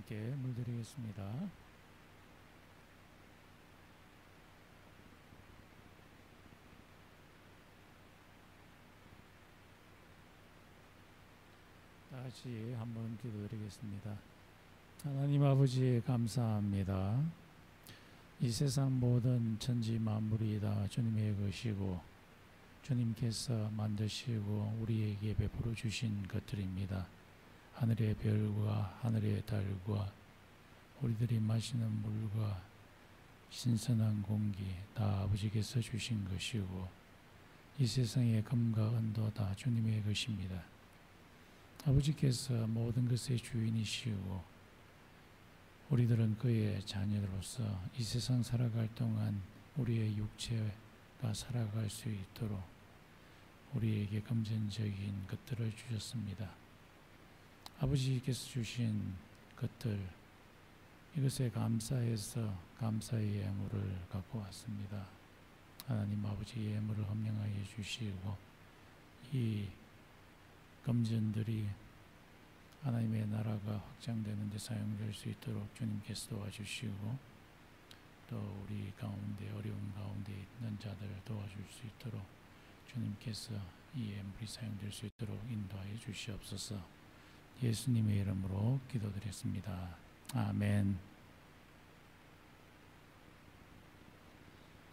함께 물드리겠습니다. 다시 한번 기도드리겠습니다. 하나님 아버지 감사합니다. 이 세상 모든 천지 만물이 다 주님의 것이고 주님께서 만드시고 우리에게 베풀어 주신 것들입니다. 하늘의 별과 하늘의 달과 우리들이 마시는 물과 신선한 공기 다 아버지께서 주신 것이고 이 세상의 금과 은도 다 주님의 것입니다. 아버지께서 모든 것의 주인이시고 우리들은 그의 자녀로서 이 세상 살아갈 동안 우리의 육체가 살아갈 수 있도록 우리에게 금전적인 것들을 주셨습니다. 아버지께서 주신 것들 이것에 감사해서 감사의 예물을 갖고 왔습니다. 하나님 아버지 예물을 헌명하여 주시고 이 금전들이 하나님의 나라가 확장되는 데 사용될 수 있도록 주님께서 도와주시고 또 우리 가운데 어려운 가운데 있는 자들을 도와줄 수 있도록 주님께서 이 예물이 사용될 수 있도록 인도하여 주시옵소서. 예수님의 이름으로 기도드렸습니다. 아멘.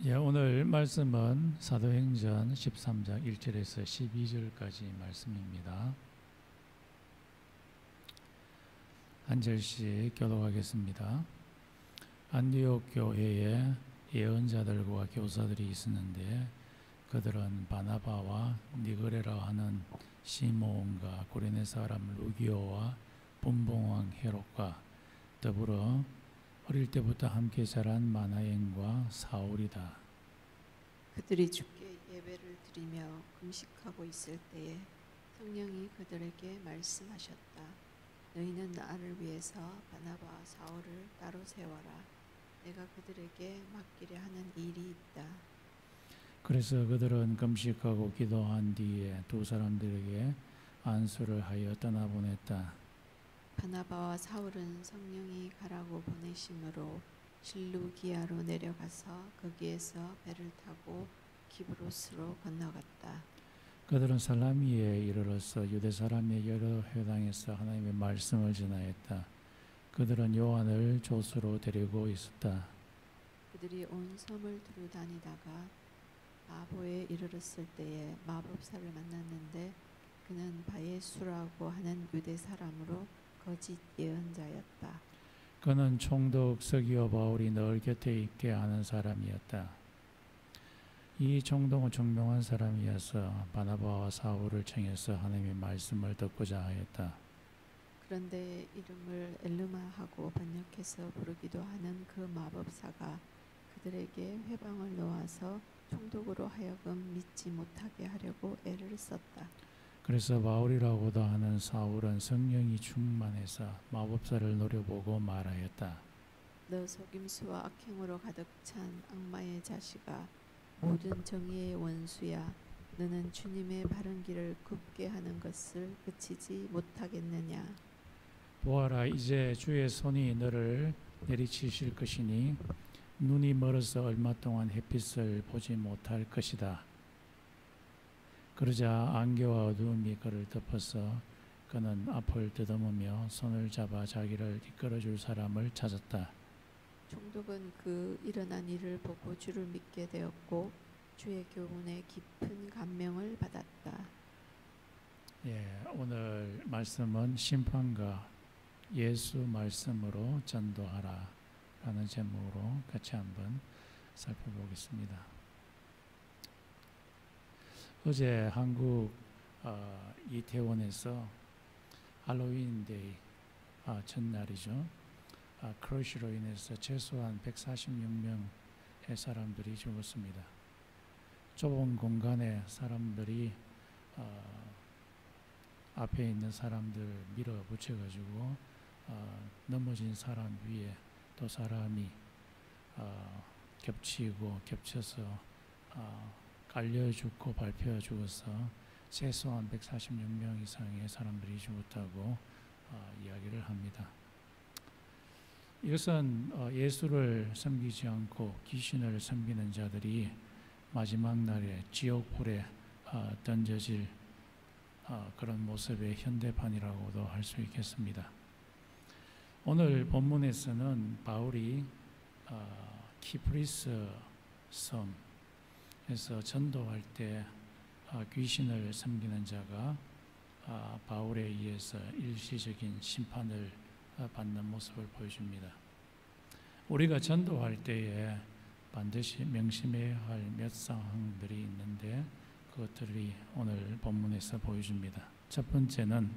오늘 말씀은 사도행전 13장 1절에서 12절까지 말씀입니다. 한 절씩 교독하겠습니다. 안디옥 교회에 예언자들과 교사들이 있었는데 그들은 바나바와 니거레라 하는 시몬과 고레네 사람 루기오와 분봉왕 헤롯과 더불어 어릴 때부터 함께 자란 마나엔과 사울이다. 그들이 주께 예배를 드리며 금식하고 있을 때에 성령이 그들에게 말씀하셨다. 너희는 나를 위해서 바나바와 사울을 따로 세워라. 내가 그들에게 맡기려 하는 일이 있다. 그래서 그들은 금식하고 기도한 뒤에 두 사람들에게 안수를 하여 떠나보냈다. 바나바와 사울은 성령이 가라고 보내심으로 실루기아로 내려가서 거기에서 배를 타고 기브로스로 건너갔다. 그들은 살라미에 이르러서 유대 사람의 여러 회당에서 하나님의 말씀을 전하였다. 그들은 요한을 조수로 데리고 있었다. 그들이 온 섬을 두루 다니다가 바보에 이르렀을 때에 마법사를 만났는데 그는 바예수라고 하는 유대 사람으로 거짓 예언자였다. 그는 총독 서기오 바울이 늘 곁에 있게 하는 사람이었다. 이 총독은 총명한 사람이어서 바나바와 사울을 청해서 하나님의 말씀을 듣고자 하였다. 그런데 이름을 엘르마하고 번역해서 부르기도 하는 그 마법사가 그들에게 회방을 놓아서 총독으로 하여금 믿지 못하게 하려고 애를 썼다. 그래서 바울이라고도 하는 사울은 성령이 충만해서 마법사를 노려보고 말하였다. 너 속임수와 악행으로 가득 찬 악마의 자식아, 모든 정의의 원수야. 너는 주님의 바른 길을 굽게 하는 것을 그치지 못하겠느냐. 보아라, 이제 주의 손이 너를 내리치실 것이니 눈이 멀어서 얼마 동안 햇빛을 보지 못할 것이다. 그러자 안개와 어두움이 그를 덮어서 그는 앞을 더듬으며 손을 잡아 자기를 이끌어줄 사람을 찾았다. 총독은 그 일어난 일을 보고 주를 믿게 되었고 주의 교훈에 깊은 감명을 받았다. 오늘 말씀은 심판과 예수 말씀으로 전도하라 라는 제목으로 같이 한번 살펴보겠습니다. 어제 한국 이태원에서 할로윈데이 전날이죠. 크러쉬로 인해서 최소한 146명의 사람들이 죽었습니다. 좁은 공간에 사람들이 앞에 있는 사람들 밀어붙여가지고 넘어진 사람 위에 또 사람이 겹치고 겹쳐서 깔려 죽고 밟혀 죽어서 최소한 146명 이상의 사람들이 죽었다고 이야기를 합니다. 이것은 예수를 섬기지 않고 귀신을 섬기는 자들이 마지막 날에 지옥불에 던져질 그런 모습의 현대판이라고도 할 수 있겠습니다. 오늘 본문에서는 바울이 키프리스 섬에서 전도할 때 귀신을 섬기는 자가 바울에 의해서 일시적인 심판을 받는 모습을 보여줍니다. 우리가 전도할 때에 반드시 명심해야 할 몇 사항들이 있는데 그것들이 오늘 본문에서 보여줍니다. 첫 번째는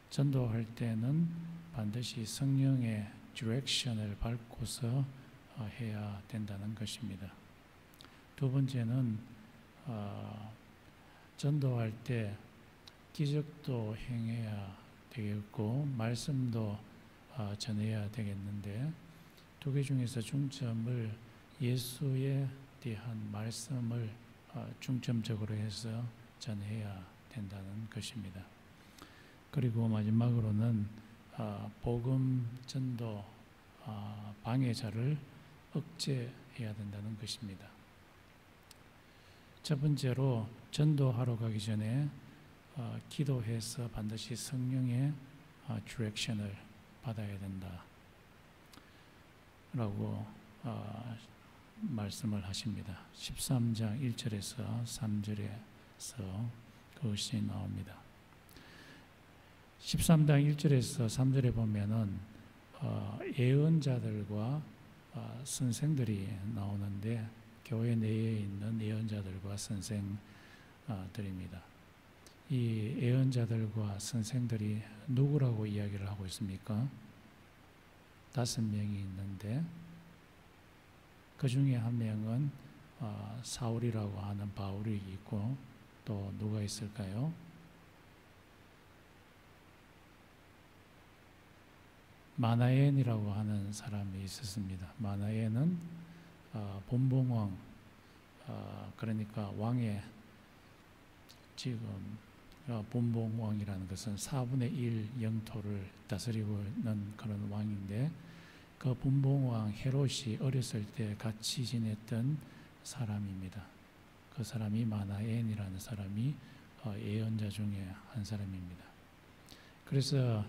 전도할 때는 반드시 성령의 디렉션을 밟고서 해야 된다는 것입니다. 두 번째는 전도할 때 기적도 행해야 되겠고 말씀도 전해야 되겠는데 두 개 중에서 중점을 예수에 대한 말씀을 중점적으로 해서 전해야 된다는 것입니다. 그리고 마지막으로는 복음 전도 방해자를 억제해야 된다는 것입니다. 첫 번째로 전도하러 가기 전에 기도해서 반드시 성령의 디렉션을 받아야 된다 라고 말씀을 하십니다. 13장 1절에서 3절에서 그것이 나옵니다. 13장 1절에서 3절에 보면은 예언자들과 선생들이 나오는데 교회 내에 있는 예언자들과 선생들입니다. 이 예언자들과 선생들이 누구라고 이야기를 하고 있습니까? 5명이 있는데 그 중에 한 명은 사울이라고 하는 바울이 있고 또 누가 있을까요? 마나엔이라고 하는 사람이 있었습니다. 마나엔은 본봉왕, 그러니까 왕의 지금 본봉왕이라는 것은 4분의 1 영토를 다스리고 있는 그런 왕인데 그 본봉왕 헤롯이 어렸을 때 같이 지냈던 사람입니다. 그 사람이 마나엔이라는 사람이 예언자 중에 한 사람입니다. 그래서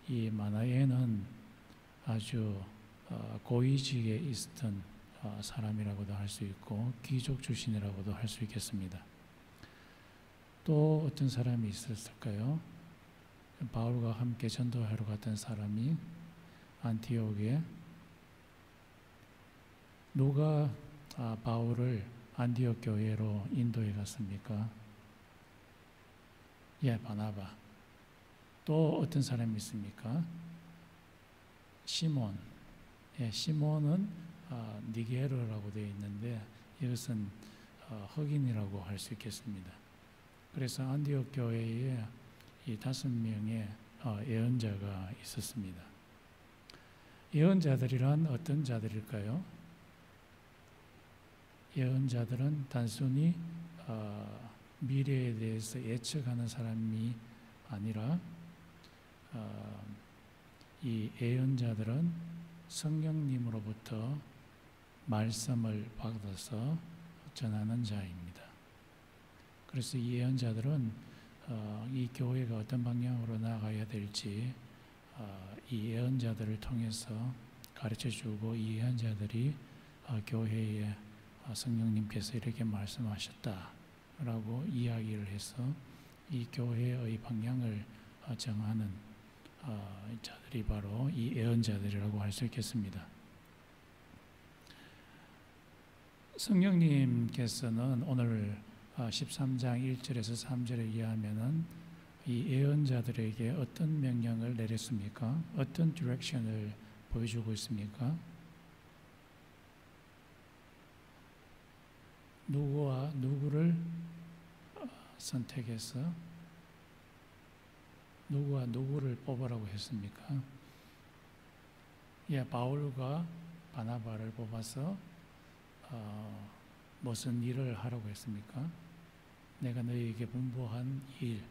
이 마나엔은 아주 고위직에 있었던 사람이라고도 할 수 있고 귀족 출신이라고도 할 수 있겠습니다. 또 어떤 사람이 있었을까요? 바울과 함께 전도하러 갔던 사람이 안티옥에 누가 바울을 안티옥 교회로 인도해 갔습니까? 예, 바나바. 또 어떤 사람이 있습니까? 시몬. 예, 시몬은 니게르라고 되어 있는데 이것은 흑인이라고 할 수 있겠습니다. 그래서 안디옥 교회에 이 5명의 예언자가 있었습니다. 예언자들이란 어떤 자들일까요? 예언자들은 단순히 미래에 대해서 예측하는 사람이 아니라 이 예언자들은 성령님으로부터 말씀을 받아서 전하는 자입니다. 그래서 이 예언자들은 이 교회가 어떤 방향으로 나가야 될지 이 예언자들을 통해서 가르쳐주고 이 예언자들이 교회에 성령님께서 이렇게 말씀하셨다라고 이야기를 해서 이 교회의 방향을 정하는 자들이 바로 이 예언자들이라고 할 수 있겠습니다. 성령님께서는 오늘 13장 1절에서 3절에 의하면은 이 예언자들에게 어떤 명령을 내렸습니까? 어떤 디렉션을 보여주고 있습니까? 누구와 누구를 선택해서 누구와 누구를 뽑으라고 했습니까? 예, 바울과 바나바를 뽑아서 무슨 일을 하라고 했습니까? 내가 너희에게 분부한 일,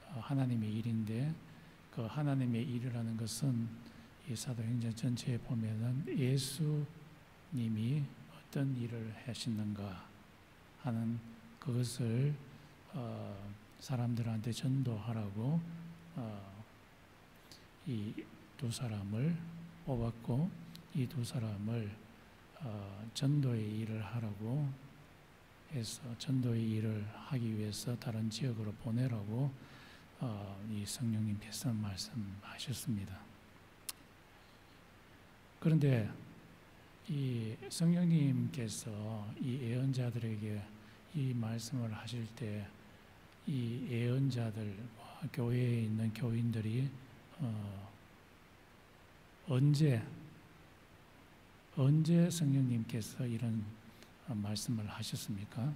하나님의 일인데 그 하나님의 일이라는 것은 이 사도행전 전체에 보면은 예수님이 어떤 일을 하시는가 하는 그것을 사람들한테 전도하라고 이 두 사람을 뽑았고, 이 두 사람을 전도의 일을 하라고 해서 전도의 일을 하기 위해서 다른 지역으로 보내라고 이 성령님께서 말씀하셨습니다. 그런데 이 성령님께서 이 예언자들에게 이 말씀을 하실 때 이 예언자들과 교회에 있는 교인들이 언제 성령님께서 이런 말씀을 하셨습니까?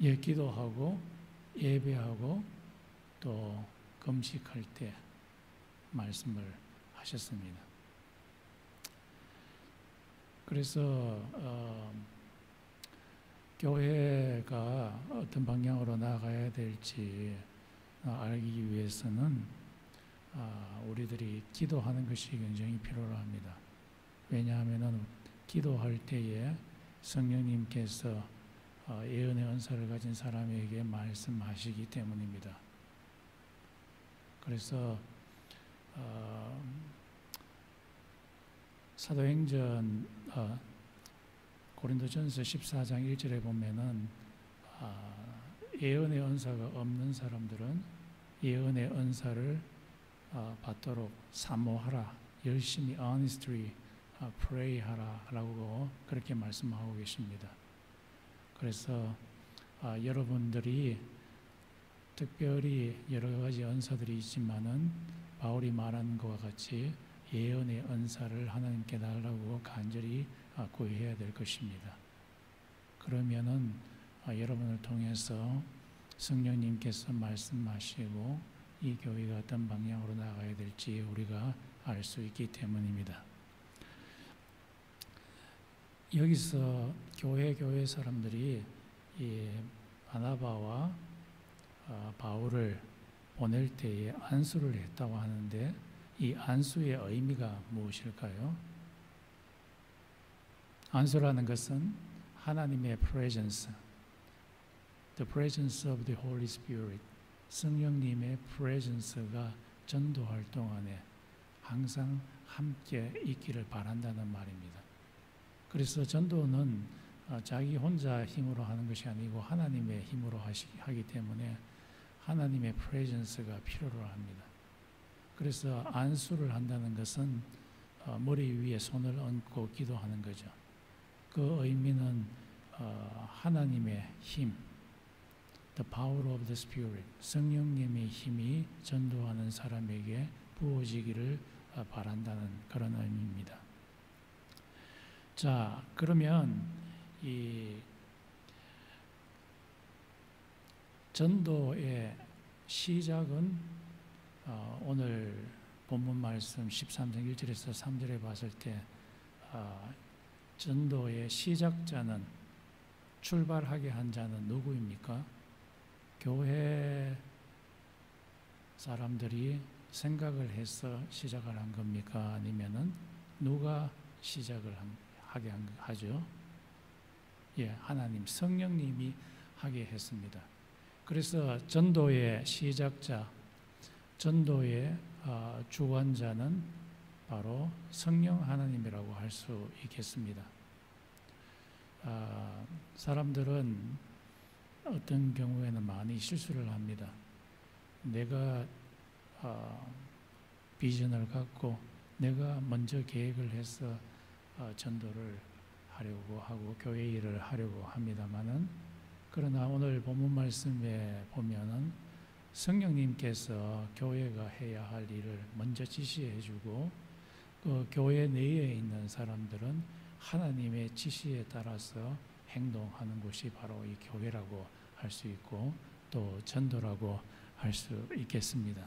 예, 기도하고 예배하고 또 금식할 때 말씀을 하셨습니다. 그래서 교회가 어떤 방향으로 나아가야 될지 알기 위해서는 우리들이 기도하는 것이 굉장히 필요합니다. 왜냐하면 기도할 때에 성령님께서 예언의 은사를 가진 사람에게 말씀하시기 때문입니다. 그래서 사도행전 고린도전서 14장 1절에 보면은 예언의 은사가 없는 사람들은 예언의 은사를 받도록 사모하라, 열심히 honestly pray하라 라고 그렇게 말씀하고 계십니다. 그래서 여러분들이 특별히 여러 가지 은사들이 있지만은 바울이 말하는 것과 같이 예언의 은사를 하나님께 달라고 간절히 구해야 될 것입니다. 그러면은 여러분을 통해서 성령님께서 말씀하시고 이 교회가 어떤 방향으로 나가야 될지 우리가 알 수 있기 때문입니다. 여기서 교회 사람들이 이 바나바와 바울을 보낼 때에 안수를 했다고 하는데 이 안수의 의미가 무엇일까요? 안수라는 것은 하나님의 presence, the presence of the Holy Spirit, 성령님의 presence가 전도할 동안에 항상 함께 있기를 바란다는 말입니다. 그래서 전도는 자기 혼자 힘으로 하는 것이 아니고 하나님의 힘으로 하기 때문에 하나님의 presence가 필요로 합니다. 그래서 안수를 한다는 것은 머리 위에 손을 얹고 기도하는 거죠. 그 의미는 하나님의 힘, the power of the Spirit, 성령님의 힘이 전도하는 사람에게 부어지기를 바란다는 그런 의미입니다. 자, 그러면 이 전도의 시작은 오늘 본문 말씀 13장 1절에서 3절에 봤을 때 전도의 시작자는, 출발하게 한 자는 누구입니까? 교회 사람들이 생각을 해서 시작을 한 겁니까? 아니면은 누가 시작을 하게 하죠? 예, 하나님, 성령님이 하게 했습니다. 그래서 전도의 시작자, 전도의 주관자는 바로 성령 하나님이라고 할 수 있겠습니다. 사람들은 어떤 경우에는 많이 실수를 합니다. 내가 비전을 갖고 내가 먼저 계획을 해서 전도를 하려고 하고 교회 일을 하려고 합니다만은, 그러나 오늘 본문 말씀에 보면은 성령님께서 교회가 해야 할 일을 먼저 지시해 주고 그 교회 내에 있는 사람들은 하나님의 지시에 따라서 행동하는 곳이 바로 이 교회라고 할 수 있고 또 전도라고 할 수 있겠습니다.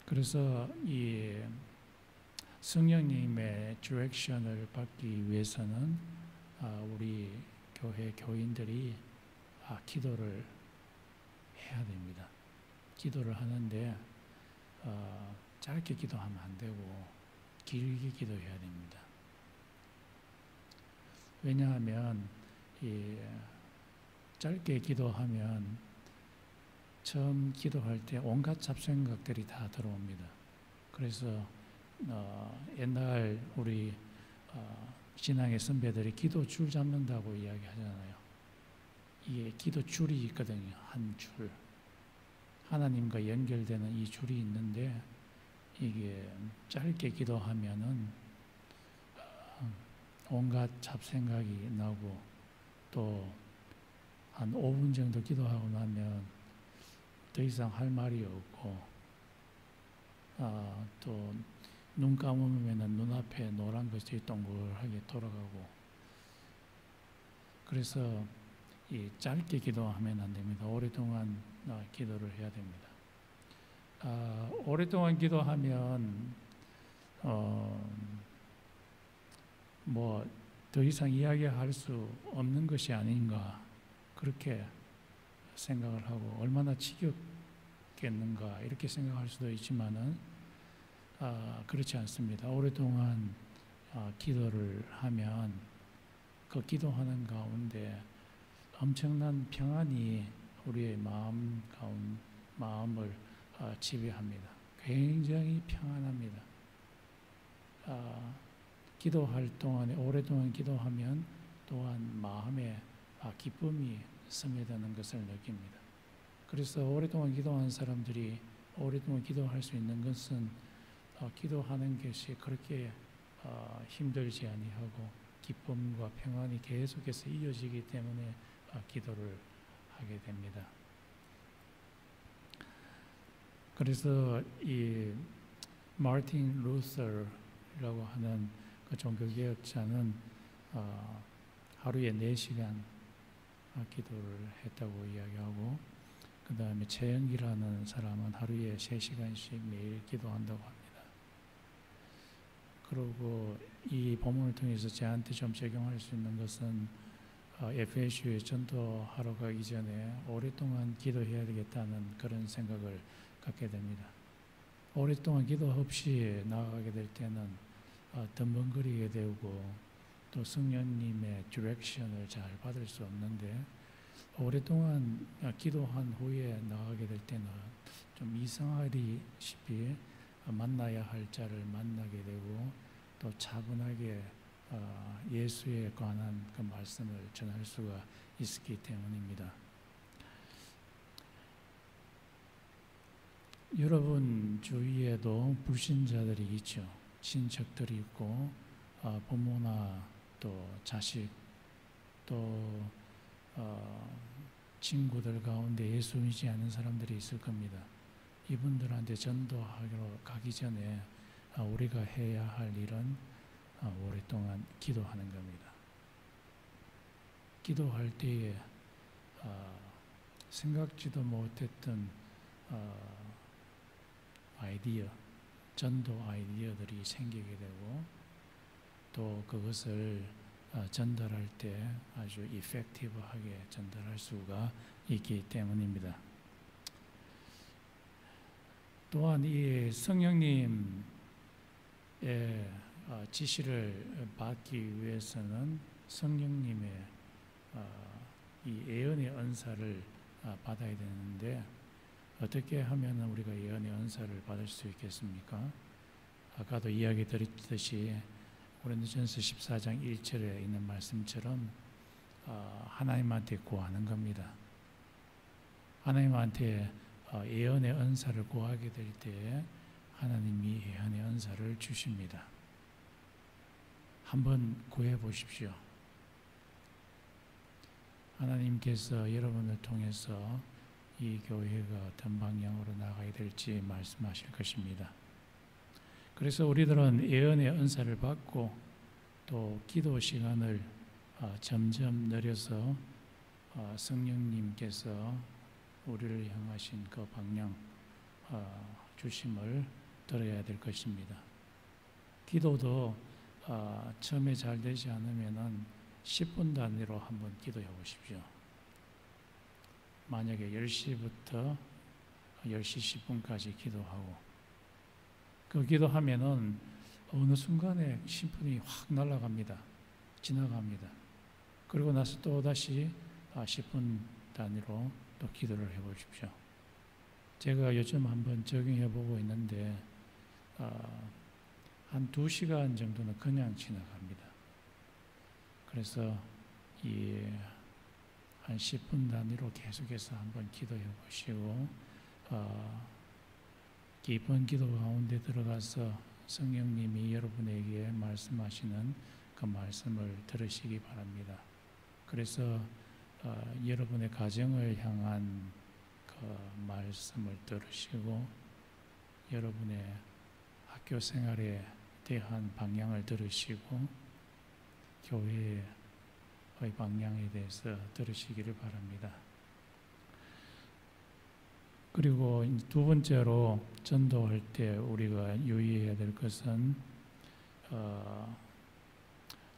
그래서 이 성령님의 디렉션을 받기 위해서는 우리 교회 교인들이 기도를 해야 됩니다. 기도를 하는데 짧게 기도하면 안 되고 길게 기도해야 됩니다. 왜냐하면 짧게 기도하면 처음 기도할 때 온갖 잡생각들이 다 들어옵니다. 그래서 옛날 우리 신앙의 선배들이 기도 줄 잡는다고 이야기하잖아요. 이게 기도 줄이 있거든요. 한 줄. 하나님과 연결되는 이 줄이 있는데 이게 짧게 기도하면은 온갖 잡생각이 나고 또 한 5분 정도 기도하고 나면 더 이상 할 말이 없고 또 눈 감으면 눈앞에 노란 것이 동글하게 돌아가고 그래서 이 짧게 기도하면 안 됩니다. 오랫동안 기도를 해야 됩니다. 오랫동안 기도하면 뭐 더 이상 이야기할 수 없는 것이 아닌가 그렇게 생각을 하고 얼마나 지겹겠는가 이렇게 생각할 수도 있지만은 그렇지 않습니다. 오랫동안 기도를 하면 그 기도하는 가운데 엄청난 평안이 우리의 마음을 지배합니다. 굉장히 평안합니다. 기도할 동안에 오랫동안 기도하면 또한 마음에 기쁨이 스며드는 것을 느낍니다. 그래서 오랫동안 기도한 사람들이 오랫동안 기도할 수 있는 것은 기도하는 것이 그렇게 힘들지 아니하고 기쁨과 평안이 계속해서 이어지기 때문에 기도를 하게 됩니다. 그래서 이 마틴 루터라고 하는 그 종교개혁자는 하루에 4시간 기도를 했다고 이야기하고 그 다음에 최영기라는 사람은 하루에 3시간씩 매일 기도한다고 합니다. 그리고 이 본문을 통해서 저한테 좀 적용할 수 있는 것은 에페소에 전도하러 가기 전에 오랫동안 기도해야 되겠다는 그런 생각을 갖게 됩니다. 오랫동안 기도 없이 나아가게 될 때는 덤벙거리게 되고 또 성령님의 디렉션을 잘 받을 수 없는데 오랫동안 기도한 후에 나가게 될 때는 좀 이상하리시피 만나야 할 자를 만나게 되고 또 차분하게 예수에 관한 그 말씀을 전할 수가 있기 때문입니다. 여러분 주위에도 불신자들이 있죠. 친척들이 있고 부모나 또 자식 또 친구들 가운데 예수 믿지 않는 사람들이 있을 겁니다. 이분들한테 전도하러 가기 전에 우리가 해야 할 일은 오랫동안 기도하는 겁니다. 기도할 때에 생각지도 못했던 아이디어, 전도 아이디어들이 생기게 되고 또 그것을 전달할 때 아주 이펙티브하게 전달할 수가 있기 때문입니다. 또한 이 성령님의 지시를 받기 위해서는 성령님의 이 예언의 은사를 받아야 되는데 어떻게 하면 우리가 예언의 은사를 받을 수 있겠습니까? 아까도 이야기 드렸듯이 고린도전서 14장 1절에 있는 말씀처럼 하나님한테 구하는 겁니다. 하나님한테 예언의 은사를 구하게 될 때 하나님이 예언의 은사를 주십니다. 한번 구해 보십시오. 하나님께서 여러분을 통해서 이 교회가 어떤 방향으로 나가야 될지 말씀하실 것입니다. 그래서 우리들은 예언의 은사를 받고 또 기도 시간을 점점 늘려서 성령님께서 우리를 향하신 그 방향 주심을 들어야 될 것입니다. 기도도 처음에 잘 되지 않으면은 10분 단위로 한번 기도해 보십시오. 만약에 10시부터 10시 10분까지 기도하고 그 기도하면은 어느 순간에 10분이 확 날아갑니다. 지나갑니다. 그리고 나서 또다시 10분 단위로 또 기도를 해 보십시오. 제가 요즘 한번 적용해 보고 있는데 한 2시간 정도는 그냥 지나갑니다. 그래서 한 10분 단위로 계속해서 한번 기도해 보시고 깊은 기도 가운데 들어가서 성령님이 여러분에게 말씀하시는 그 말씀을 들으시기 바랍니다. 그래서 여러분의 가정을 향한 그 말씀을 들으시고 여러분의 학교 생활에 대한 방향을 들으시고 교회의 방향에 대해서 들으시기를 바랍니다. 그리고 두 번째로 전도할 때 우리가 유의해야 될 것은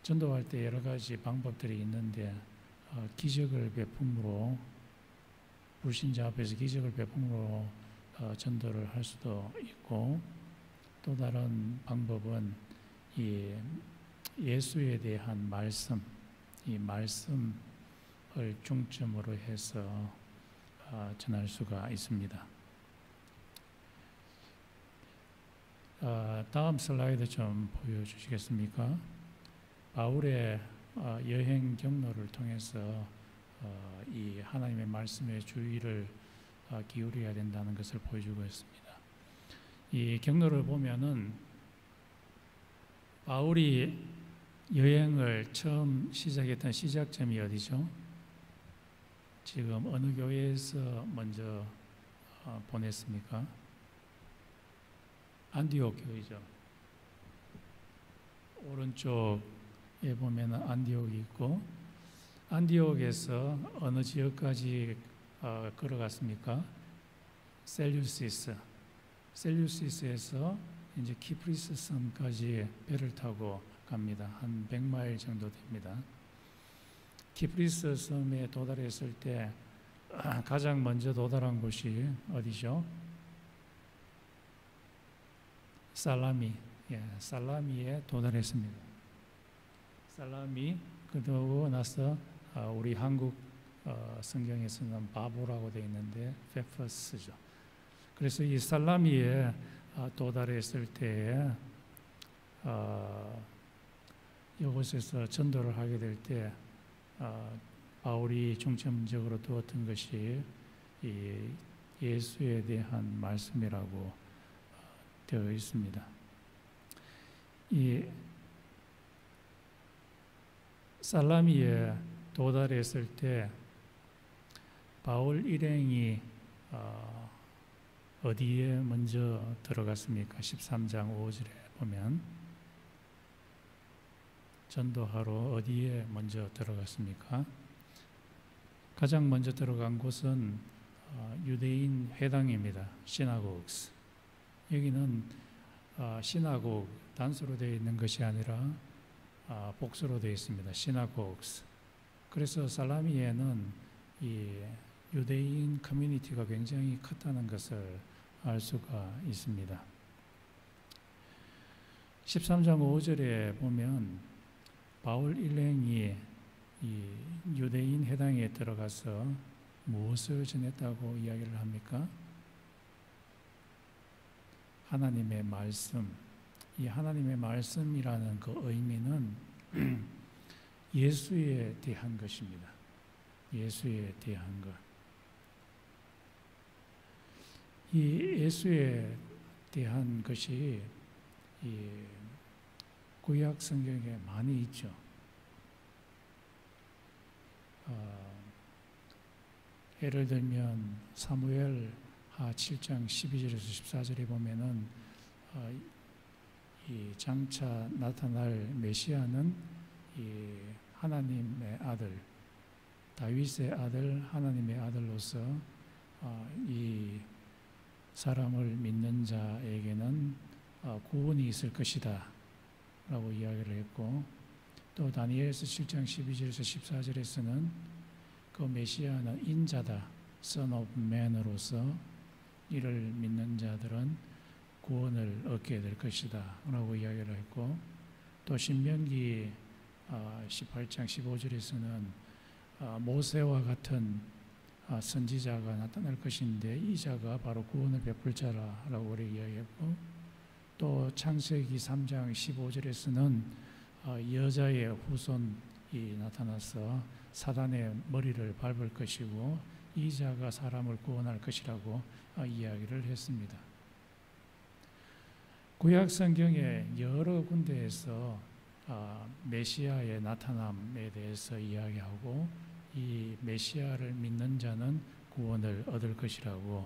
전도할 때 여러 가지 방법들이 있는데 기적을 베품으로 불신자 앞에서 기적을 베품으로 전도를 할 수도 있고 또 다른 방법은 이 예수에 대한 말씀, 이 말씀을 중점으로 해서 전할 수가 있습니다. 다음 슬라이드 좀 보여주시겠습니까? 바울의 여행 경로를 통해서 이 하나님의 말씀에 주의를 기울여야 된다는 것을 보여주고 있습니다. 이 경로를 보면은 바울이 여행을 처음 시작했던 시작점이 어디죠? 지금 어느 교회에서 먼저 보냈습니까? 안디옥 교회죠. 오른쪽에 보면 안디옥이 있고 안디옥에서 어느 지역까지 걸어갔습니까? 셀루시스에서 이제 키프리스 섬까지 배를 타고 갑니다. 한 100마일 정도 됩니다. 키프리스 섬에 도달했을 때 가장 먼저 도달한 곳이 어디죠? 살라미에 도달했습니다. 살라미 그러고 나서 우리 한국 성경에서는 바보라고 되어 있는데 페퍼스죠. 그래서 이 살라미에 도달했을 때에 이곳에서 전도를 하게 될 때 바울이 중점적으로 두었던 것이 이 예수에 대한 말씀이라고 되어 있습니다. 이 살라미에 도달했을 때 바울 일행이 어디에 먼저 들어갔습니까? 13장 5절에 보면 전도하러 어디에 먼저 들어갔습니까? 가장 먼저 들어간 곳은 유대인 회당입니다. 시나고그스. 여기는 시나고그 단수로 되어 있는 것이 아니라 복수로 되어 있습니다. 시나고그스. 그래서 살라미에는 이 유대인 커뮤니티가 굉장히 컸다는 것을 알 수가 있습니다. 13장 5절에 보면 바울 일행이 이 유대인 회당에 들어가서 무엇을 전했다고 이야기를 합니까? 하나님의 말씀. 이 하나님의 말씀이라는 그 의미는 예수에 대한 것입니다. 예수에 대한 것. 이 예수에 대한 것이 이 구약 성경에 많이 있죠. 예를 들면 사무엘 하 7장 12절에서 14절에 보면은 이 장차 나타날 메시아는 이 하나님의 아들, 다윗의 아들, 하나님의 아들로서 이 사람을 믿는 자에게는 구원이 있을 것이다 라고 이야기를 했고 또 다니엘서 7장 12절에서 14절에서는 그 메시아는 인자다, Son of Man으로서 이를 믿는 자들은 구원을 얻게 될 것이다 라고 이야기를 했고, 또 신명기 18장 15절에서는 모세와 같은 선지자가 나타날 것인데 이 자가 바로 구원을 베풀 자라고 우리 이야기했고, 또 창세기 3장 15절에서는 여자의 후손이 나타나서 사단의 머리를 밟을 것이고 이 자가 사람을 구원할 것이라고 이야기를 했습니다. 구약 성경의 여러 군데에서 메시아의 나타남에 대해서 이야기하고 이 메시아를 믿는 자는 구원을 얻을 것이라고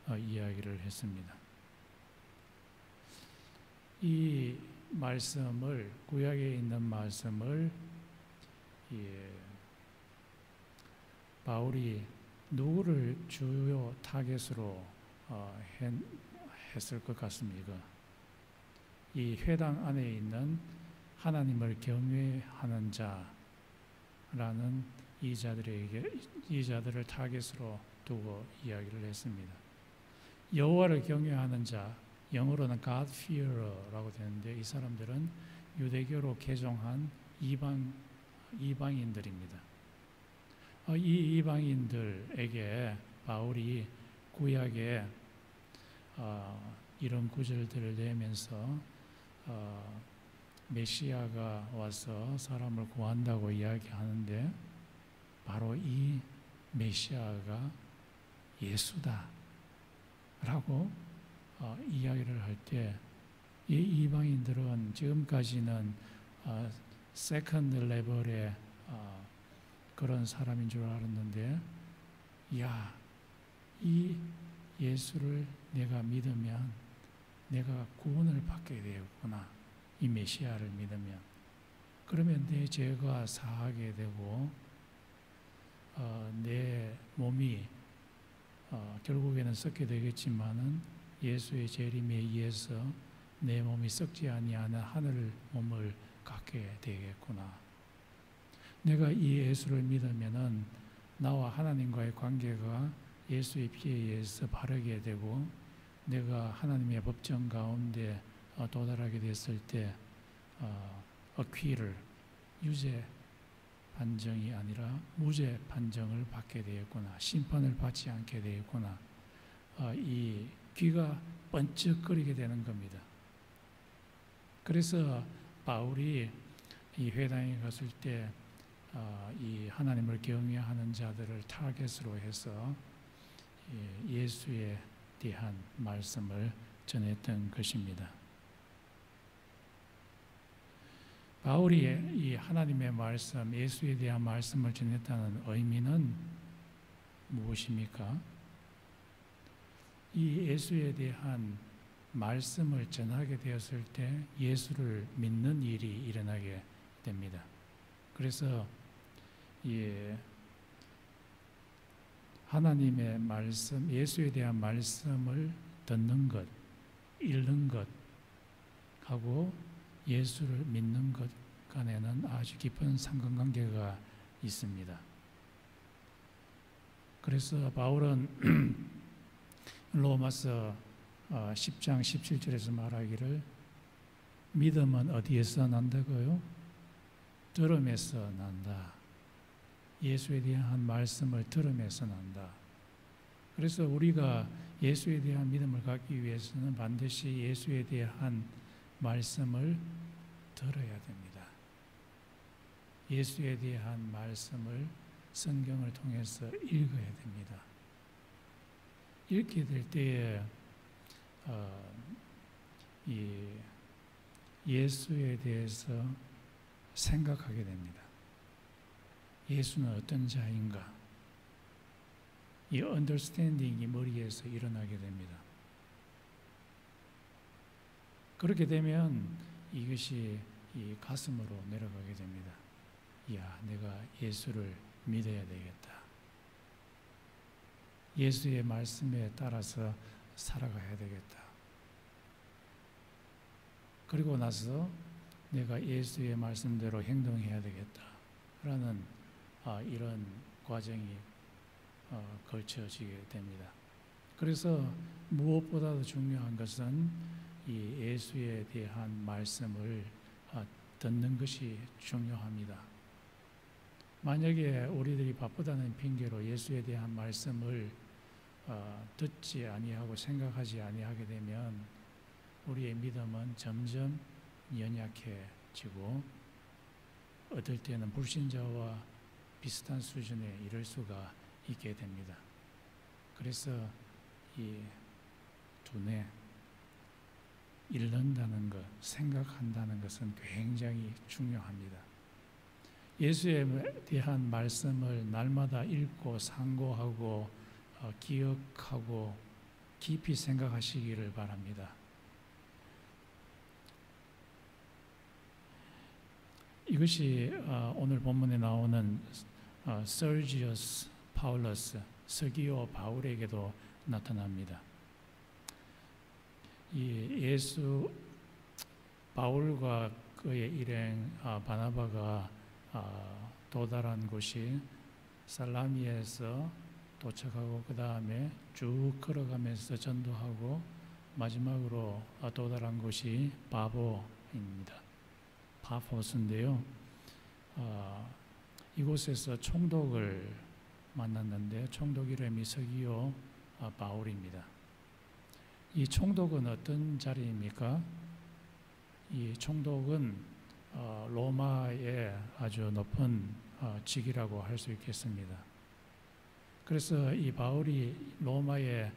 이야기를 했습니다. 이 말씀을, 구약에 있는 말씀을 바울이 누구를 주요 타겟으로 했을 것 같습니까? 이 회당 안에 있는 하나님을 경외하는 자라는 이 자들을 타겟으로 두고 이야기를 했습니다. 여호와를 경외하는 자, 영어로는 God fearer라고 되는데 이 사람들은 유대교로 개종한 이방인들입니다. 이 이방인들에게 바울이 구약에 이런 구절들을 내면서 메시아가 와서 사람을 구한다고 이야기하는데 바로 이 메시아가 예수다 라고 이야기를 할 때 이 이방인들은 지금까지는 세컨드 레벨의 그런 사람인 줄 알았는데, 야, 이 예수를 내가 믿으면 내가 구원을 받게 되었구나. 이 메시아를 믿으면. 그러면 내 죄가 사하게 되고 내 몸이 결국에는 썩게 되겠지만은 예수의 재림에 의해서 내 몸이 썩지 아니하는 하늘 몸을 갖게 되겠구나. 내가 이 예수를 믿으면은 나와 하나님과의 관계가 예수의 피에 의해서 바르게 되고 내가 하나님의 법정 가운데 도달하게 됐을 때 어퀴를 유죄 판정이 아니라 무죄 판정을 받게 되었구나. 심판을 받지 않게 되었구나. 이 귀가 번쩍거리게 되는 겁니다. 그래서 바울이 이 회당에 갔을 때 이 하나님을 경외하는 자들을 타겟으로 해서 예수에 대한 말씀을 전했던 것입니다. 바울이 이 하나님의 말씀, 예수에 대한 말씀을 전했다는 의미는 무엇입니까? 이 예수에 대한 말씀을 전하게 되었을 때 예수를 믿는 일이 일어나게 됩니다. 그래서 하나님의 말씀, 예수에 대한 말씀을 듣는 것, 읽는 것 하고 예수를 믿는 것 간에는 아주 깊은 상관관계가 있습니다. 그래서 바울은 로마서 10장 17절에서 말하기를 믿음은 어디에서 난다고요? 들음에서 난다. 예수에 대한 말씀을 들음에서 난다. 그래서 우리가 예수에 대한 믿음을 갖기 위해서는 반드시 예수에 대한 말씀을 들어야 됩니다. 예수에 대한 말씀을 성경을 통해서 읽어야 됩니다. 읽게 될 때에 이 예수에 대해서 생각하게 됩니다. 예수는 어떤 자인가? 이 언더스탠딩이 머리에서 일어나게 됩니다. 그렇게 되면 이것이 이 가슴으로 내려가게 됩니다. 야, 내가 예수를 믿어야 되겠다. 예수의 말씀에 따라서 살아가야 되겠다. 그리고 나서 내가 예수의 말씀대로 행동해야 되겠다라는 이런 과정이 걸쳐지게 됩니다. 그래서 무엇보다도 중요한 것은 이 예수에 대한 말씀을 듣는 것이 중요합니다. 만약에 우리들이 바쁘다는 핑계로 예수에 대한 말씀을 듣지 아니하고 생각하지 아니하게 되면 우리의 믿음은 점점 연약해지고 어떨 때는 불신자와 비슷한 수준에 이를 수가 있게 됩니다. 그래서 이 두뇌, 읽는다는 것, 생각한다는 것은 굉장히 중요합니다. 예수에 대한 말씀을 날마다 읽고 상고하고 기억하고 깊이 생각하시기를 바랍니다. 이것이 오늘 본문에 나오는 서지어스 파울러스, 서기오 바울에게도 나타납니다. 이 예수 바울과 그의 일행 바나바가 도달한 곳이 살라미에서 도착하고 그 다음에 쭉 걸어가면서 전도하고 마지막으로 도달한 곳이 바보입니다. 파포스인데요. 이곳에서 총독을 만났는데 총독 이름이 서기오 바울입니다. 이 총독은 어떤 자리입니까? 이 총독은 로마의 아주 높은 직이라고 할 수 있겠습니다. 그래서 이 바울이 로마에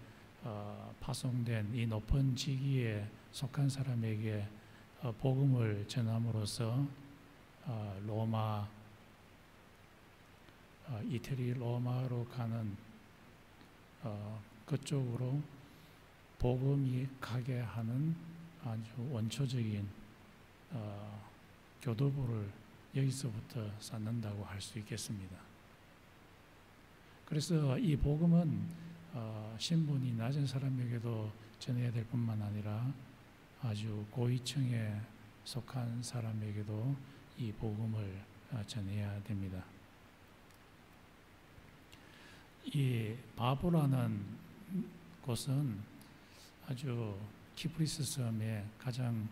파송된 이 높은 직위에 속한 사람에게 복음을 전함으로써 로마, 이태리 로마로 가는 그쪽으로 복음이 가게 하는 아주 원초적인 교도부를 여기서부터 쌓는다고 할 수 있겠습니다. 그래서 이 복음은 신분이 낮은 사람에게도 전해야 될 뿐만 아니라 아주 고위층에 속한 사람에게도 이 복음을 전해야 됩니다. 이 바보라는 곳은 아주 키프리스 섬의 가장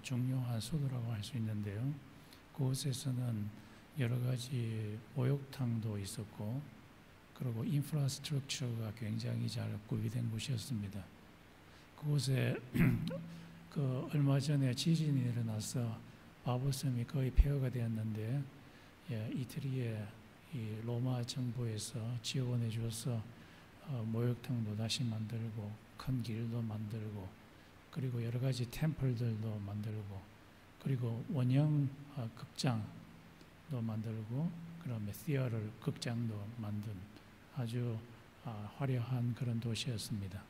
중요한 수도라고 할 수 있는데요. 그곳에서는 여러 가지 목욕탕도 있었고, 그리고 인프라스트럭처가 굉장히 잘 구비된 곳이었습니다. 그곳에 얼마 전에 지진이 일어나서 바보섬이 거의 폐허가 되었는데, 이태리의 이 로마 정부에서 지원해 주어서 목욕탕도 다시 만들고 큰 길도 만들고 그리고 여러 가지 템플들도 만들고 그리고 원형 극장도 만들고 그다음에 시어터 극장도 만든 아주 화려한 그런 도시였습니다.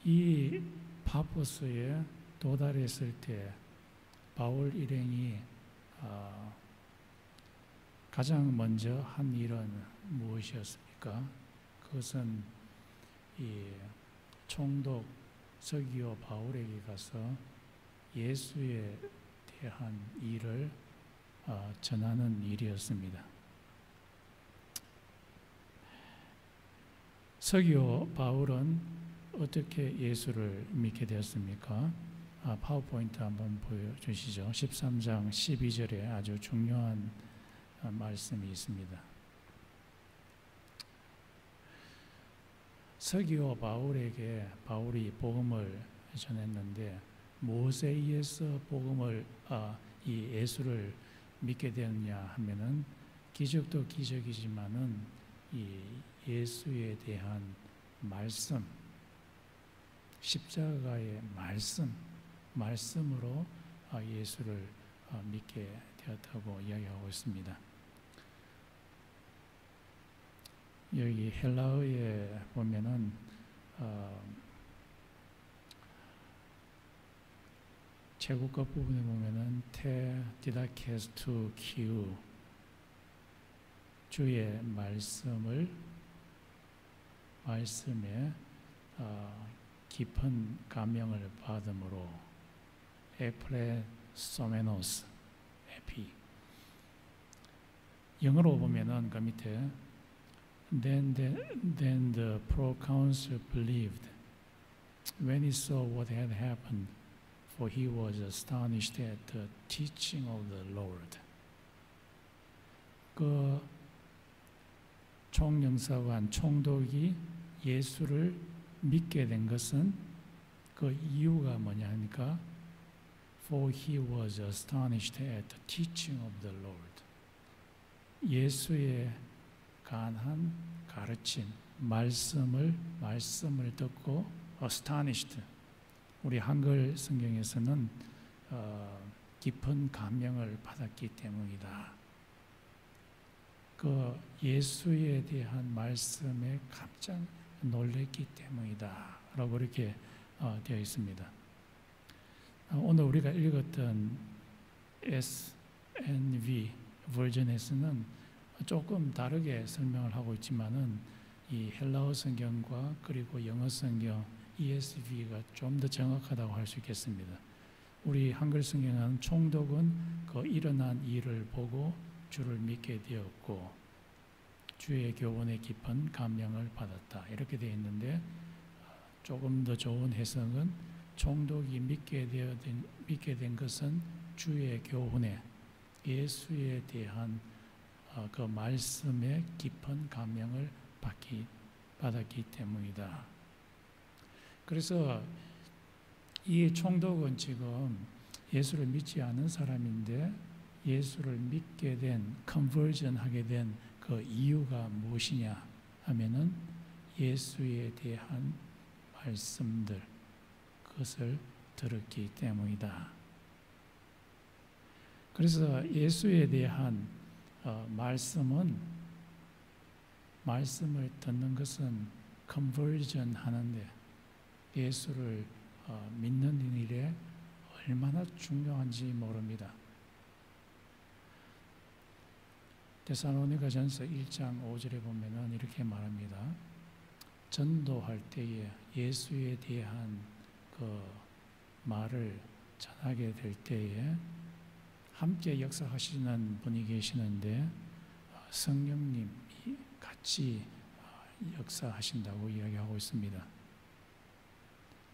이 파포스에 도달했을 때 바울 일행이 가장 먼저 한 일은 무엇이었습니까? 그것은 이 총독 서기오 바울에게 가서 예수에 대한 일을 전하는 일이었습니다. 서기오 바울은 어떻게 예수를 믿게 되었습니까? 파워포인트 한번 보여주시죠. 13장 12절에 아주 중요한 말씀이 있습니다. 서기오 바울에게 바울이 복음을 전했는데 무엇에 의해서 복음을 이 예수를 믿게 되었냐 하면은 기적도 기적이지만은 이 예수에 대한 말씀, 십자가의 말씀으로 예수를 믿게 되었다고 이야기하고 있습니다. 여기 헬라어에 보면은 제국과 부분에 보면은 테 디다케스투 키우 주의 말씀에 깊은 감명을 받음으로 에프레소메노스 에피. 영어로 보면은 그 밑에 then the proconsul believed when he saw what had happened, for he was astonished at the teaching of the Lord. 그 총영사관 총독이 예수를 믿게 된 것은 그 이유가 뭐냐 하니까 for he was astonished at the teaching of the Lord. 예수의 간한 가르침 말씀을 듣고 astonished. 우리 한글 성경에서는 깊은 감명을 받았기 때문이다. 그 예수에 대한 말씀에 깜짝 놀랐기 때문이다. 라고 이렇게 되어 있습니다. 오늘 우리가 읽었던 SNV 버전에서는 조금 다르게 설명을 하고 있지만은 이 헬라어 성경과 그리고 영어 성경 ESV가 좀 더 정확하다고 할 수 있겠습니다. 우리 한글 성경은 총독은 그 일어난 일을 보고 주를 믿게 되었고 주의 교훈에 깊은 감명을 받았다. 이렇게 되어 있는데 조금 더 좋은 해석은 총독이 믿게 된 것은 주의 교훈에 예수에 대한 그 말씀에 깊은 감명을 받았기 때문이다. 그래서 이 총독은 지금 예수를 믿지 않은 사람인데 예수를 믿게 된, 컨버전 하게 된 그 이유가 무엇이냐 하면은 예수에 대한 말씀들, 그것을 들었기 때문이다. 그래서 예수에 대한 말씀을 듣는 것은 컨버전 하는데 예수를 믿는 일에 얼마나 중요한지 모릅니다. 데살로니가전서 1장 5절에 보면은 이렇게 말합니다. 전도할 때에 예수에 대한 그 말을 전하게 될 때에 함께 역사하시는 분이 계시는데 성령님이 같이 역사하신다고 이야기하고 있습니다.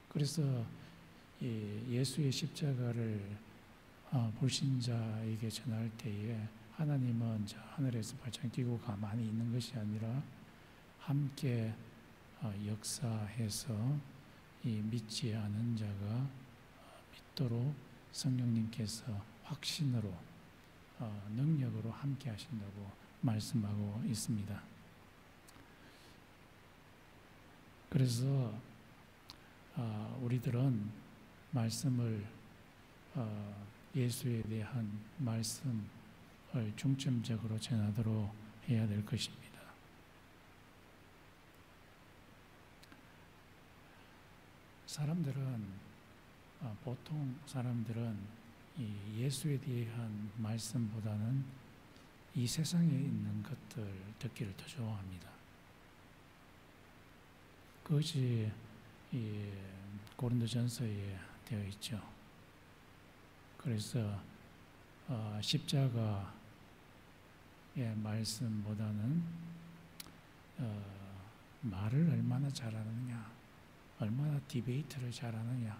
그래서 예수의 십자가를 불신자에게 전할 때에 하나님은 하늘에서 발짱 끼고 가만히 있는 것이 아니라 함께 역사해서 이 믿지 않은 자가 믿도록 성령님께서 확신으로 능력으로 함께 하신다고 말씀하고 있습니다. 그래서 우리들은 말씀을 예수에 대한 말씀을 중점적으로 전하도록 해야 될 것입니다. 보통 사람들은 이 예수에 대한 말씀보다는 이 세상에 있는 것들 듣기를 더 좋아합니다. 그것이 이 고린도전서에 되어 있죠. 그래서 십자가의 말씀보다는 말을 얼마나 잘하느냐, 얼마나 디베이트를 잘하느냐,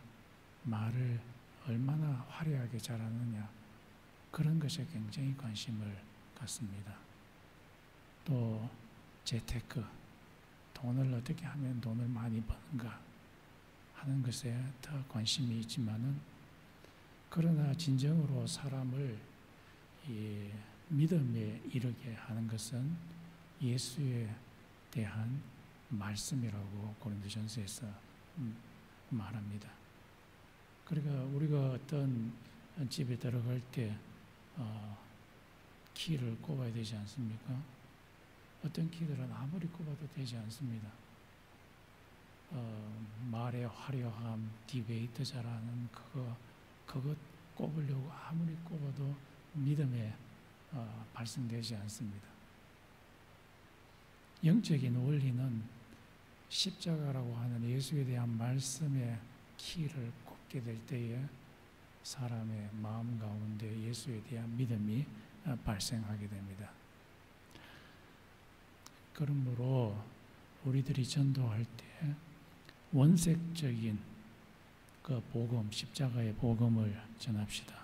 말을 얼마나 화려하게 잘하느냐, 그런 것에 굉장히 관심을 갖습니다. 또 재테크, 돈을 어떻게 하면 돈을 많이 버는가 하는 것에 더 관심이 있지만은, 그러나 진정으로 사람을 이 믿음에 이르게 하는 것은 예수에 대한 말씀이라고 고린도전서에서 말합니다. 그러니까 우리가 어떤 집에 들어갈 때 키를 꼽아야 되지 않습니까? 어떤 키들은 아무리 꼽아도 되지 않습니다. 말의 화려함, 디베이트 잘하는 그것 꼽으려고 아무리 꼽아도 믿음에 발생되지 않습니다. 영적인 원리는 십자가라고 하는 예수에 대한 말씀의 키를 꼽게 될 때에 사람의 마음 가운데 예수에 대한 믿음이 발생하게 됩니다. 그러므로 우리들이 전도할 때 원색적인 그 복음, 십자가의 복음을 전합시다.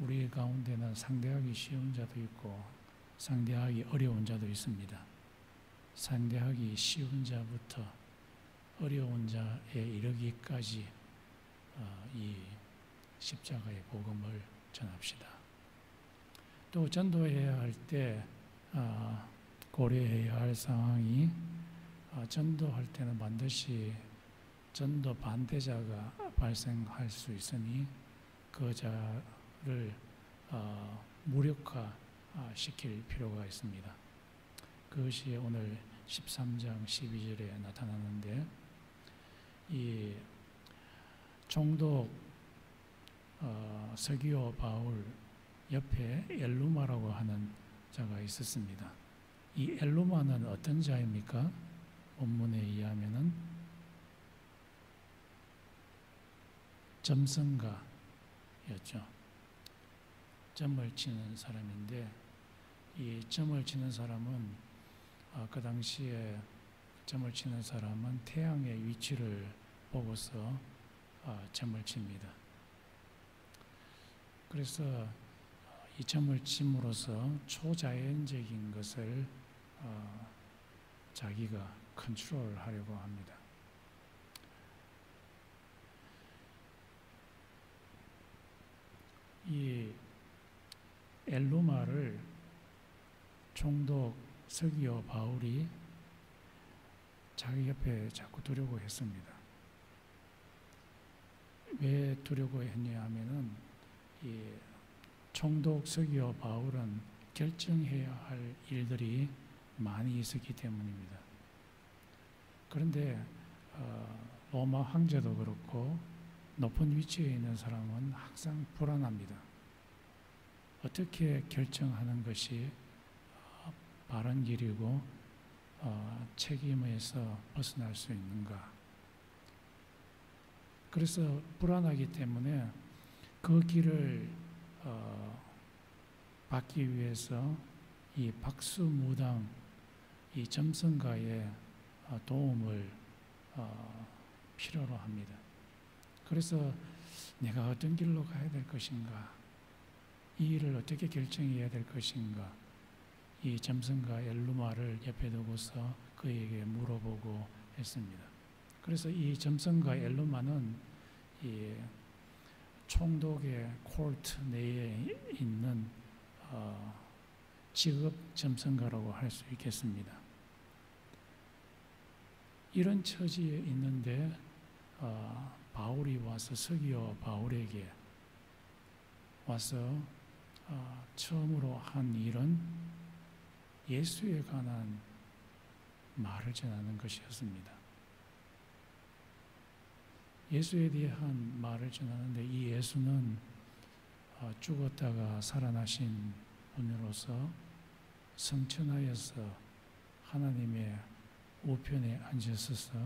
우리 가운데는 상대하기 쉬운 자도 있고 상대하기 어려운 자도 있습니다. 상대하기 쉬운 자부터 어려운 자에 이르기까지 이 십자가의 복음을 전합시다. 또 전도해야 할 때 고려해야 할 상황이 전도할 때는 반드시 전도 반대자가 발생할 수 있으니 그 자를 무력화시킬 필요가 있습니다. 그것이 오늘 13장 12절에 나타나는데 이 총독 서기오 바울 옆에 엘루마라고 하는 자가 있었습니다. 이 엘루마는 어떤 자입니까? 본문에 의하면은 점성가였죠. 점을 치는 사람인데 이 점을 치는 사람은 그 당시에 점을 치는 사람은 태양의 위치를 보고서 점을 칩니다. 그래서 이 점을 침으로써 초자연적인 것을 자기가 컨트롤하려고 합니다. 이 엘루마를 총독 서기오 바울이 자기 옆에 자꾸 두려고 했습니다. 왜 두려고 했냐 하면은 이 총독 서기오 바울은 결정해야 할 일들이 많이 있었기 때문입니다. 그런데 로마 황제도 그렇고 높은 위치에 있는 사람은 항상 불안합니다. 어떻게 결정하는 것이 바른 길이고 책임에서 벗어날 수 있는가. 그래서 불안하기 때문에 그 길을 받기 위해서 이 박수무당 이 점성가의 도움을 필요로 합니다. 그래서 내가 어떤 길로 가야 될 것인가, 이 일을 어떻게 결정해야 될 것인가, 이 점성가 엘루마를 옆에 두고서 그에게 물어보고 했습니다. 그래서 이 점성가 엘루마는 이 총독의 콜트 내에 있는 직업 점성가라고 할 수 있겠습니다. 이런 처지에 있는데 바울이 와서 서기오 바울에게 와서 처음으로 한 일은 예수에 관한 말을 전하는 것이었습니다. 예수에 대한 말을 전하는데 이 예수는 죽었다가 살아나신 분으로서 성천하여서 하나님의 우편에 앉으셔서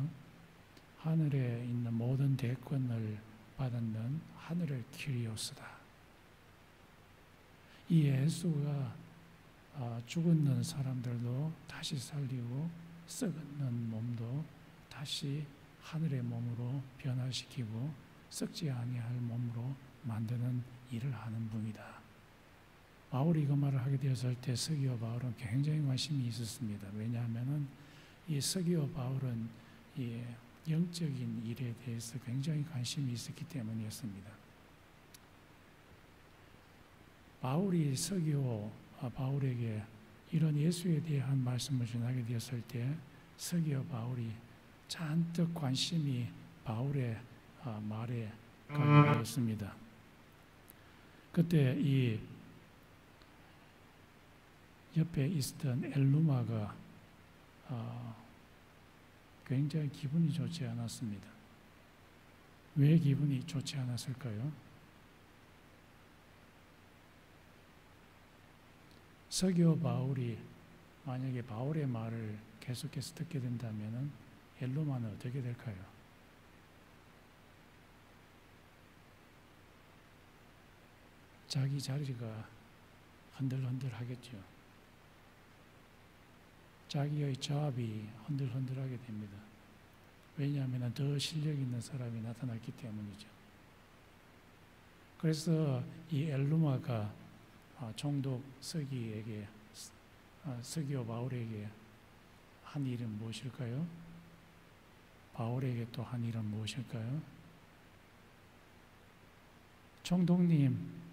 하늘에 있는 모든 대권을 받는 하늘의 키리오스다. 이 예수가 죽었는 사람들도 다시 살리고 썩었는 몸도 다시 하늘의 몸으로 변화시키고 썩지 아니할 몸으로 만드는 일을 하는 분이다. 바울이 그 말을 하게 되었을 때 서기오 바울은 굉장히 관심이 있었습니다. 왜냐하면은 이 서기오 바울은 이 영적인 일에 대해서 굉장히 관심이 있었기 때문이었습니다. 바울이 서기오 바울에게 이런 예수에 대한 말씀을 전하게 되었을 때 서기오 바울이 잔뜩 관심이 바울의 말에 가게 되었습니다. 그때 이 옆에 있었던 엘루마가 굉장히 기분이 좋지 않았습니다. 왜 기분이 좋지 않았을까요? 서기오 바울이 만약에 바울의 말을 계속해서 듣게 된다면 엘루마는 어떻게 될까요? 자기 자리가 흔들흔들하겠죠. 자기의 자업이 흔들흔들하게 됩니다. 왜냐하면 더 실력 있는 사람이 나타났기 때문이죠. 그래서 이 엘루마가 총독 서기오 바울에게 한 일은 무엇일까요? 바울에게 또 한 일은 무엇일까요? 총독님,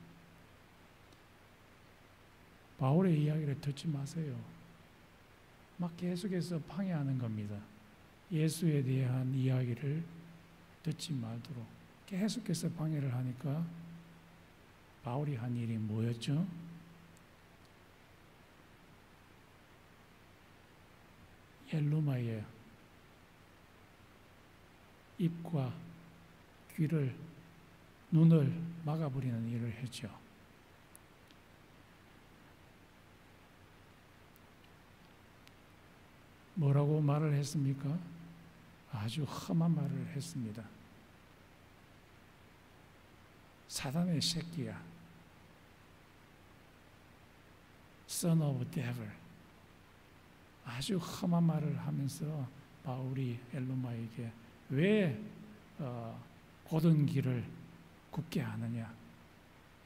바울의 이야기를 듣지 마세요. 막 계속해서 방해하는 겁니다. 예수에 대한 이야기를 듣지 말도록 계속해서 방해를 하니까 바울이 한 일이 뭐였죠? 엘루마의 입과 귀를, 눈을 막아버리는 일을 했죠. 뭐라고 말을 했습니까? 아주 험한 말을 했습니다. 사단의 새끼야. Son of devil. 아주 험한 말을 하면서 바울이 엘루마에게 왜 곧은 길을 굽게 하느냐.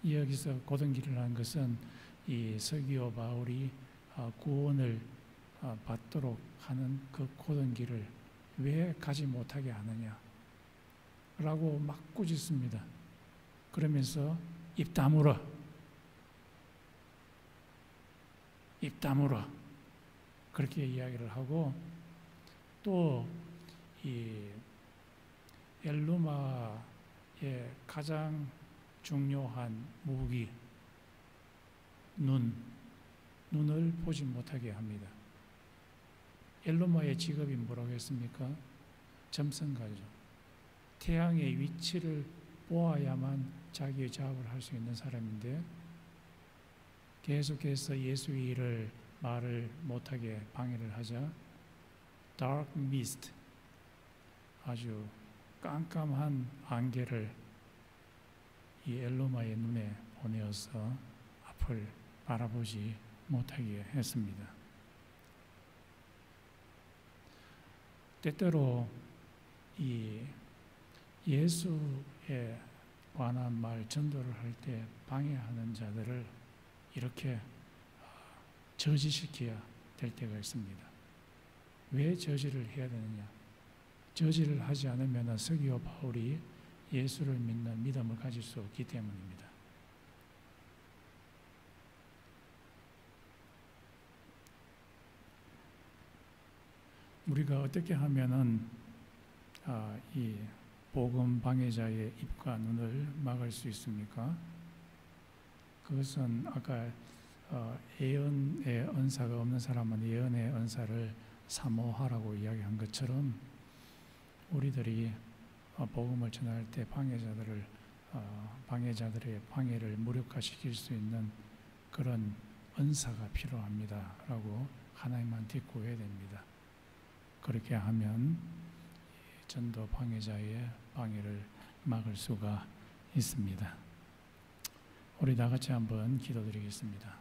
여기서 곧은 길을 한 것은 이 서기오 바울이 구원을 받도록 하는 그 곧은 길을 왜 가지 못하게 하느냐 라고 막 꾸짖습니다. 그러면서 입 다물어 그렇게 이야기를 하고, 또 이 엘루마의 가장 중요한 무기 눈을 보지 못하게 합니다. 엘루마의 직업이 뭐라고 했습니까? 점성가죠. 태양의 위치를 보아야만 자기의 작업을 할 수 있는 사람인데 계속해서 예수의 일을 말을 못하게 방해를 하자 dark mist, 아주 깜깜한 안개를 이 엘루마의 눈에 보내어서 앞을 바라보지 못하게 했습니다. 때때로 이 예수에 관한 말 전도를 할 때 방해하는 자들을 이렇게 저지시켜야 될 때가 있습니다. 왜 저지를 해야 되느냐? 저지를 하지 않으면 서기오 바울이 예수를 믿는 믿음을 가질 수 없기 때문입니다. 우리가 어떻게 하면은 이 복음 방해자의 입과 눈을 막을 수 있습니까? 그것은 아까 예언의 은사가 없는 사람은 예언의 은사를 사모하라고 이야기한 것처럼 우리들이 복음을 전할 때 방해자들의 방해를 무력화시킬 수 있는 그런 은사가 필요합니다 라고 하나님한테 구해야 됩니다. 그렇게 하면 전도 방해자의 방해를 막을 수가 있습니다. 우리 다 같이 한번 기도드리겠습니다.